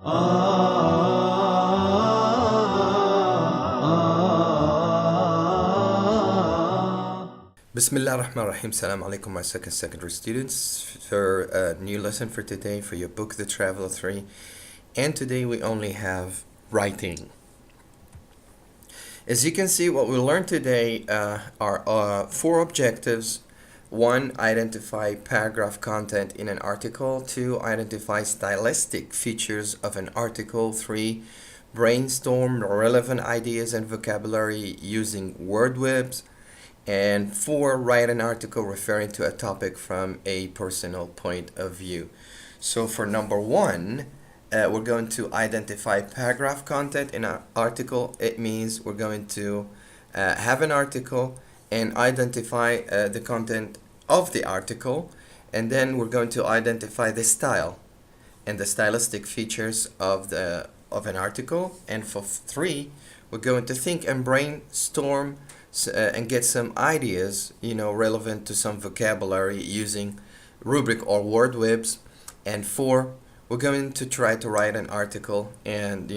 Bismillah ar-Rahman ar-Rahim. Salam alaikum, my secondary students, for a new lesson for today for your book, The Traveler 3. And today we only have writing. As you can see, what we learned today are four objectives. 1. Identify paragraph content in an article. 2. Identify stylistic features of an article. 3. Brainstorm relevant ideas and vocabulary using word webs. And 4. Write an article referring to a topic from a personal point of view. So for number 1, we're going to identify paragraph content in an article. It means we're going to have an article and identify the content of the article, and then we're going to identify the style and the stylistic features of an article. And for 3, we're going to think and brainstorm and get some ideas, relevant to some vocabulary using rubric or word webs. And 4, we're going to try to write an article and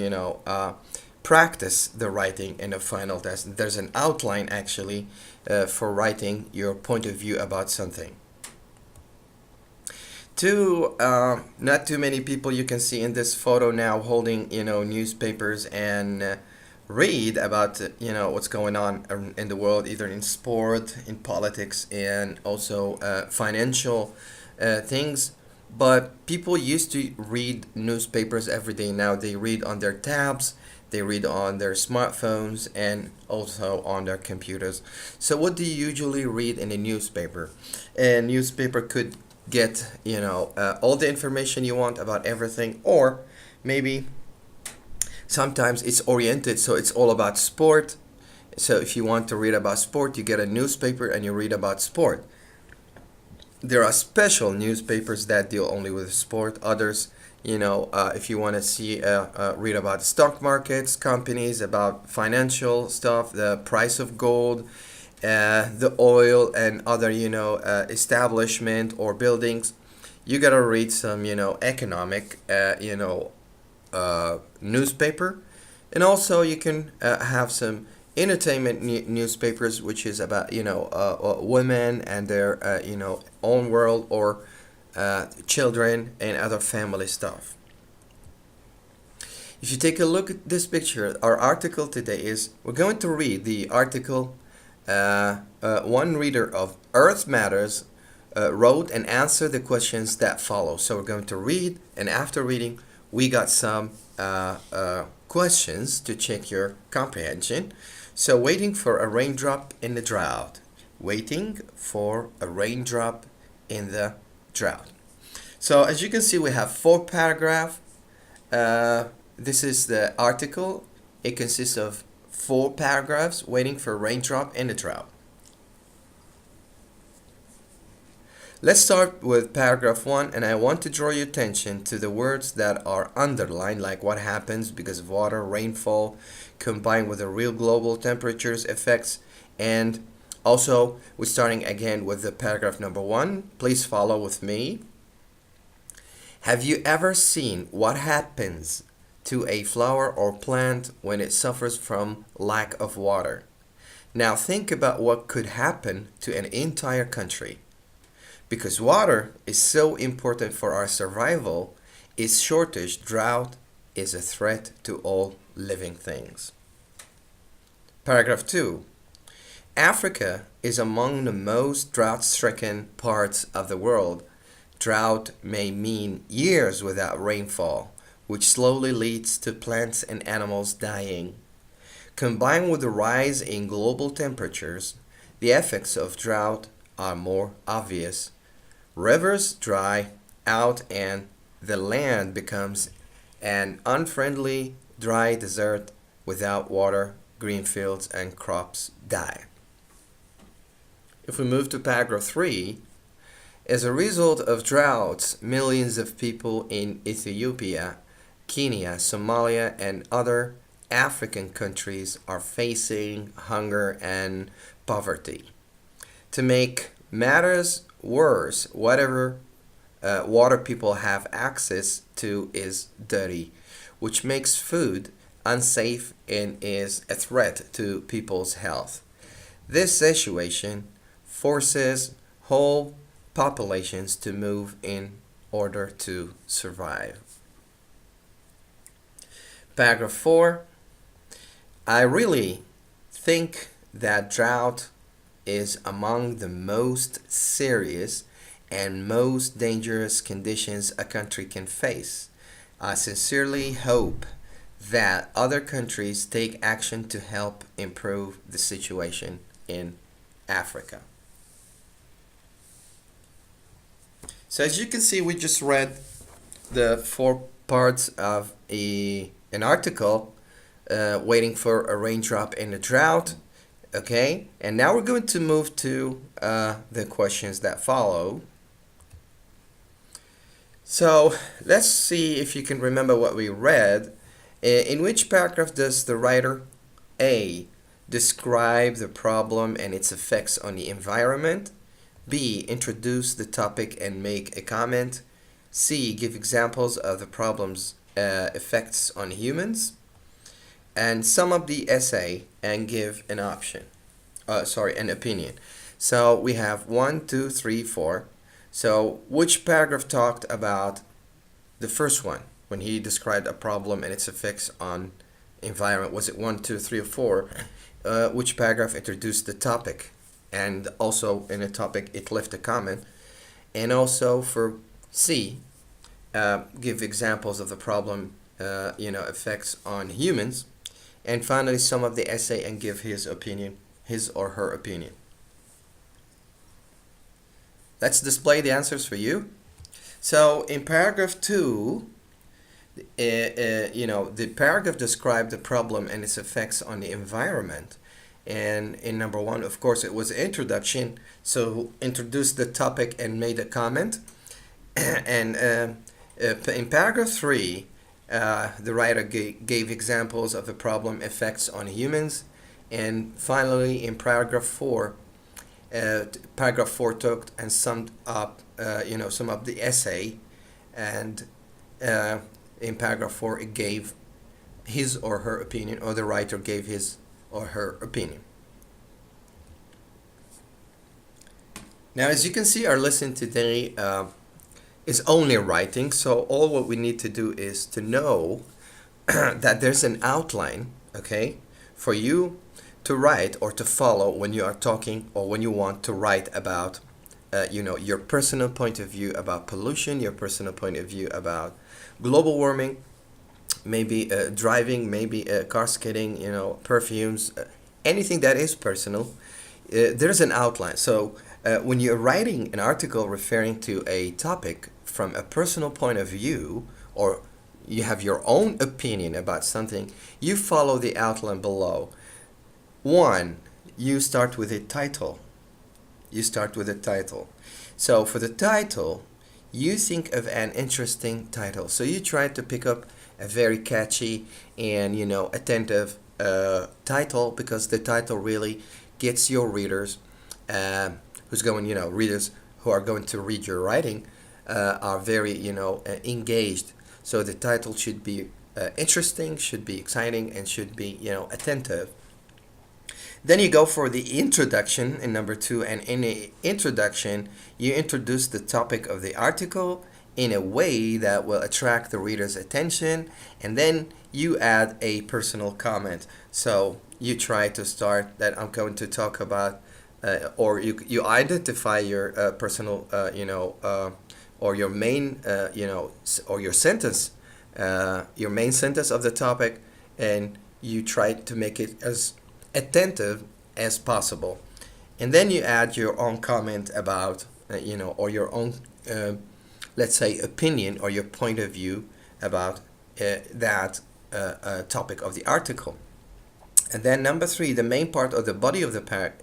practice the writing in a final test. There's an outline actually for writing your point of view about something. Not too many people you can see in this photo now holding newspapers and read about what's going on in the world, either in sport, in politics, and also financial things. But people used to read newspapers every day. Now they read on their tabs, they read on their smartphones, and also on their computers. So what do you usually read in a newspaper? A newspaper could get all the information you want about everything, or maybe sometimes it's oriented, so it's all about sport. So if you want to read about sport, you get a newspaper and you read about sport. There are special newspapers that deal only with sport. Others, if you want to see read about stock markets, companies, about financial stuff, the price of gold, the oil, and other establishment or buildings, you gotta read some economic newspaper. And also you can have some entertainment newspapers, which is about women and their own world, or children and other family stuff. If you take a look at this picture, our article today is, we're going to read the article one reader of Earth Matters wrote and answer the questions that follow. So we're going to read, and after reading we got some questions to check your comprehension. So waiting for a raindrop in the drought. Waiting for a raindrop in the drought. So as you can see, we have 4 paragraphs. This is the article. It consists of 4 paragraphs. Waiting for a raindrop in the drought. Let's start with paragraph 1, and I want to draw your attention to the words that are underlined, like what happens because of water, rainfall, combined with the real global temperatures effects. And also, we're starting again with the paragraph number 1. Please follow with me. Have you ever seen what happens to a flower or plant when it suffers from lack of water? Now think about what could happen to an entire country. Because water is so important for our survival, its shortage, drought, is a threat to all living things. Paragraph 2. Africa is among the most drought-stricken parts of the world. Drought may mean years without rainfall, which slowly leads to plants and animals dying. Combined with the rise in global temperatures, the effects of drought are more obvious. Rivers dry out and the land becomes an unfriendly, dry desert without water. Green fields and crops die. If we move to paragraph 3, as a result of droughts, millions of people in Ethiopia, Kenya, Somalia, and other African countries are facing hunger and poverty. To make matters worse, water people have access to is dirty, which makes food unsafe and is a threat to people's health. This situation forces whole populations to move in order to survive. Paragraph 4. I really think that drought is among the most serious and most dangerous conditions a country can face. I sincerely hope that other countries take action to help improve the situation in Africa. So as you can see, we just read the 4 parts of an article, waiting for a raindrop in a drought. Okay, and now we're going to move to the questions that follow. So let's see if you can remember what we read. In which paragraph does the writer A. describe the problem and its effects on the environment, B. introduce the topic and make a comment, C. give examples of the problem's effects on humans, and sum up the essay and give an an opinion. So we have 1, 2, 3, 4. So which paragraph talked about the first one when he described a problem and its effects on environment? Was it 1, 2, 3, or 4? Which paragraph introduced the topic, and also in the topic it left a comment? And also for C, give examples of the problem effects on humans, and finally sum up the essay and give his or her opinion. Let's display the answers for you. So in paragraph 2, the paragraph described the problem and its effects on the environment. And in number 1, of course, it was an introduction. So introduced the topic and made a comment. And in paragraph 3, the writer gave examples of the problem effects on humans. And finally, in paragraph 4, talked and summed up the essay. And in paragraph 4, it gave his or her opinion, or the writer gave his or her opinion. Now, as you can see, our lesson today is only writing, so all what we need to do is to know that there's an outline, okay, for you to write or to follow when you are talking or when you want to write about your personal point of view about pollution, your personal point of view about global warming, maybe driving, maybe car skidding, perfumes, anything that is personal. There's an outline. So when you're writing an article referring to a topic from a personal point of view, or you have your own opinion about something, you follow the outline below. 1, you start with a title. So for the title, you think of an interesting title. So you try to pick up a very catchy and attentive title, because the title really gets your readers, readers who are going to read your writing are very engaged. So the title should be interesting, should be exciting, and should be attentive. Then you go for the introduction in number 2, and in the introduction you introduce the topic of the article in a way that will attract the reader's attention, and then you add a personal comment. So you try to start that I'm going to talk about, or you identify your personal, or your main, or your sentence, your main sentence of the topic, and you try to make it as attentive as possible. And then you add your own comment about, or your own, let's say, opinion or your point of view about that topic of the article. And then number 3, the main part of the body of the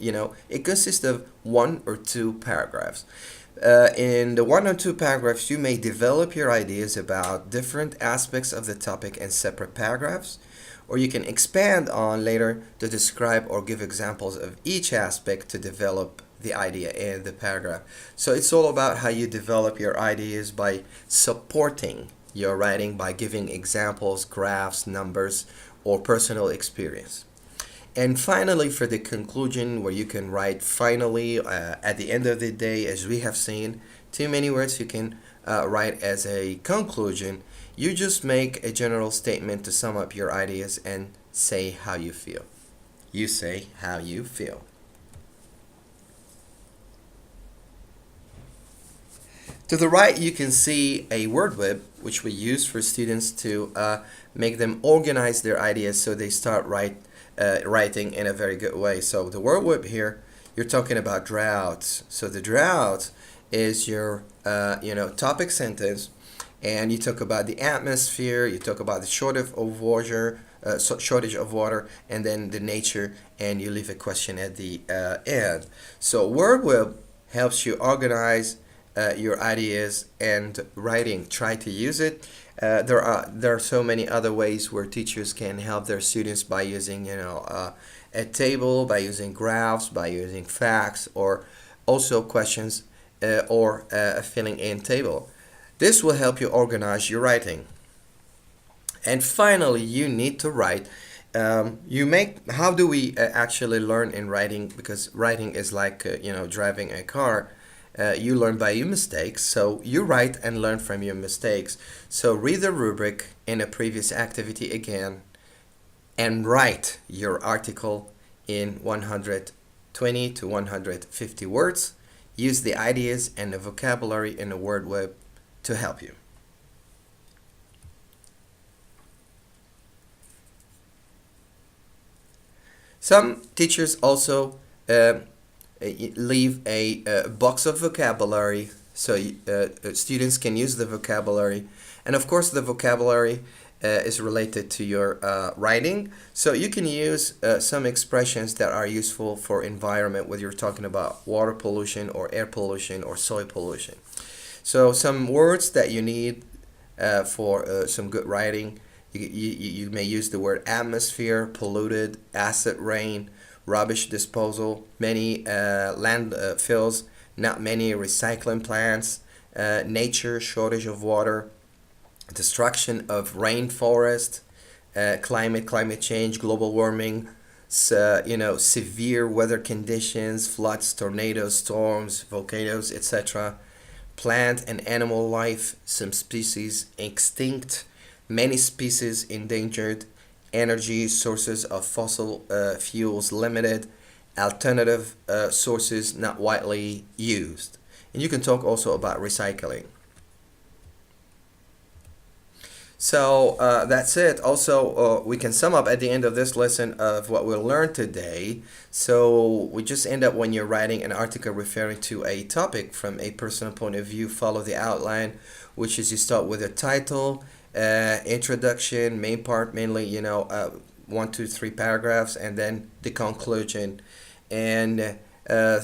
it consists of 1 or 2 paragraphs. In the 1 or 2 paragraphs, you may develop your ideas about different aspects of the topic in separate paragraphs, or you can expand on later to describe or give examples of each aspect to develop the idea in the paragraph. So it's all about how you develop your ideas by supporting your writing by giving examples, graphs, numbers, or personal experience. And finally, for the conclusion, where you can write finally at the end of the day, as we have seen, too many words you can write as a conclusion. You just make a general statement to sum up your ideas and say how you feel. You say how you feel. To the right, you can see a word web, which we use for students to make them organize their ideas so they start writing in a very good way. So the word web here, you're talking about droughts. So the drought is your topic sentence, and you talk about the atmosphere, you talk about the shortage of water, and then the nature, and you leave a question at the end. So word web helps you organize your ideas and writing. Try to use it. There are so many other ways where teachers can help their students by using a table, by using graphs, by using facts, or also questions or a filling in table. This will help you organize your writing. And finally, you need to write. How do we actually learn in writing? Because writing is like driving a car. You learn by your mistakes, so you write and learn from your mistakes. So read the rubric in a previous activity again and write your article in 120 to 150 words. Use the ideas and the vocabulary in the word web to help you. Some teachers also leave a box of vocabulary so students can use the vocabulary, and of course the vocabulary is related to your writing, so you can use some expressions that are useful for environment, whether you're talking about water pollution or air pollution or soil pollution. So some words that you need for some good writing, you may use the word atmosphere, polluted, acid rain, rubbish disposal, many landfills, not many recycling plants, nature, shortage of water, destruction of rainforest, climate change, global warming, severe weather conditions, floods, tornadoes, storms, volcanoes, etc. Plant and animal life, some species extinct, many species endangered, energy sources of fossil fuels limited, alternative sources not widely used. And you can talk also about recycling. So that's it. Also, we can sum up at the end of this lesson of what we'll learn today. So we just end up when you're writing an article referring to a topic from a personal point of view, follow the outline, which is you start with a title, introduction, main part, mainly 1, 2, 3 paragraphs, and then the conclusion, and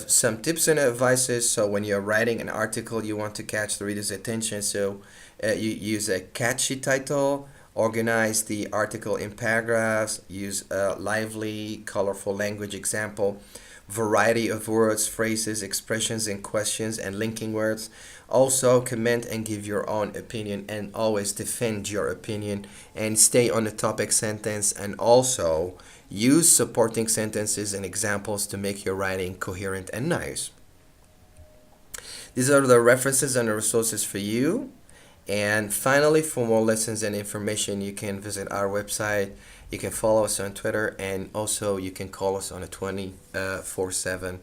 some tips and advices. So when you're writing an article, you want to catch the reader's attention, so you use a catchy title, organize the article in paragraphs, use a lively, colorful language example, variety of words, phrases, expressions, and questions, and linking words. Also comment and give your own opinion, and always defend your opinion and stay on the topic sentence, and also use supporting sentences and examples to make your writing coherent and nice. These are the references and the resources for you. And finally, for more lessons and information, you can visit our website. You can follow us on Twitter, and also you can call us on a 24/7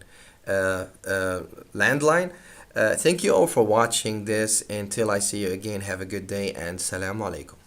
landline. Thank you all for watching this. Until I see you again, have a good day, and Assalamu alaikum.